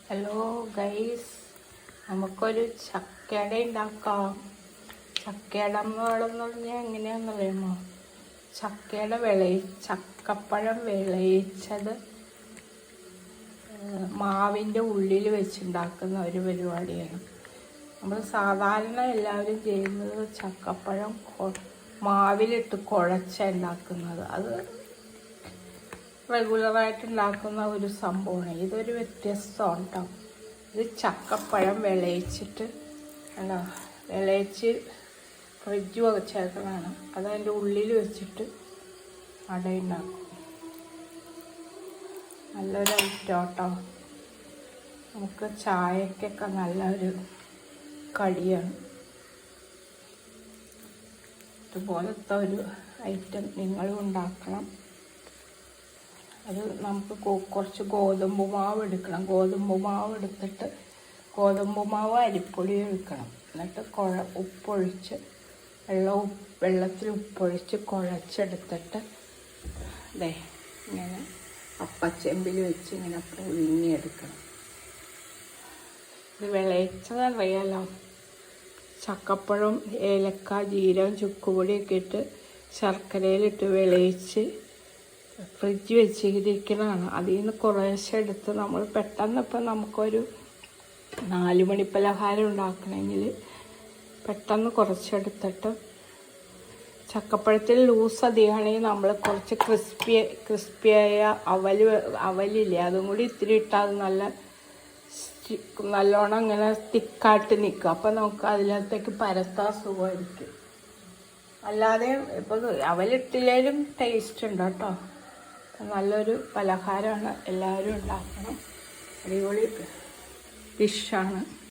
Hello guys, നമുക്കൊരു ചക്കയട ഉണ്ടാക്കാം. ചക്കയട എന്ന് പറഞ്ഞാൽ എങ്ങനെയാണെന്ന് അറിയാമോ? ചക്കപ്പഴം വിളയിച്ചത് മാവിൻ്റെ ഉള്ളിൽ വെച്ചുണ്ടാക്കുന്ന ഒരു പരിപാടിയാണ്. നമ്മൾ സാധാരണ എല്ലാവരും ചെയ്യുന്നത് ചക്കപ്പഴം മാവിലിട്ട് കുഴച്ചുണ്ടാക്കുന്നത്. അത് റെഗുലറായിട്ട് ഉണ്ടാക്കുന്ന ഒരു സംഭവമാണ്. ഇതൊരു വ്യത്യസ്തമാണ് കേട്ടോ. ഇത് ചക്കപ്പഴം വിളയിച്ചിട്ട് വിളയിച്ച് ഫ്രിഡ്ജ് വെച്ചേക്കണതാണ്. അതതിൻ്റെ ഉള്ളിൽ വെച്ചിട്ട് അടയുണ്ടാക്കും. നല്ലൊരു ഐറ്റം കേട്ടോ. നമുക്ക് ചായക്കൊക്കെ നല്ലൊരു കടിയാണ്. ഇതുപോലത്തെ ഒരു ഐറ്റം നിങ്ങളും ഉണ്ടാക്കണം. അത് നമുക്ക് കുറച്ച് ഗോതമ്പ് മാവ് എടുക്കണം. ഗോതമ്പ് മാവ് എടുത്തിട്ട് ഗോതമ്പ് മാവ് അരിപ്പൊടി എടുക്കണം. എന്നിട്ട് ഉപ്പൊഴിച്ച് വെള്ളത്തിൽ ഉപ്പൊഴിച്ച് കുഴച്ചെടുത്തിട്ട് ഇങ്ങനെ അപ്പച്ചെമ്പിൽ വെച്ച് ഇങ്ങനെ പുഴുങ്ങിയെടുക്കണം. ഇത് വിളയിച്ചതറിയാലോ. ചക്കപ്പഴം, ഏലക്ക, ജീരകം, ചുക്കുപൊടിയൊക്കെ ഇട്ട് ശർക്കരയിലിട്ട് വിളയിച്ച് ഫ്രിഡ്ജ് വെച്ചിരിക്കുന്നതാണ്. അതിൽ നിന്ന് കുറേശ്ശെ എടുത്ത് നമ്മൾ പെട്ടെന്ന് ഇപ്പം നമുക്കൊരു 4 മണി പലഹാരം ഉണ്ടാക്കണമെങ്കിൽ പെട്ടെന്ന് കുറച്ചെടുത്തിട്ട് ചക്കപ്പഴത്തിൽ ലൂസ് അധികമാണെങ്കിൽ നമ്മൾ കുറച്ച് ക്രിസ്പിയായ അവലില്ലേ, അതും കൂടി ഇത്തിരി ഇട്ടാൽ അത് നല്ലോണം ഇങ്ങനെ തിക്കായിട്ട് നിൽക്കും. അപ്പം നമുക്ക് അതിനകത്തേക്ക് പരത്താൻ സുഖമായിരിക്കും. അല്ലാതെ ഇപ്പം അവലിട്ടില്ലേലും ടേസ്റ്റ് ഉണ്ട് കേട്ടോ. നല്ലൊരു പലഹാരമാണ്. എല്ലാവരും ഉണ്ടാക്കണം. അടിപൊളി ഡിഷാണ്.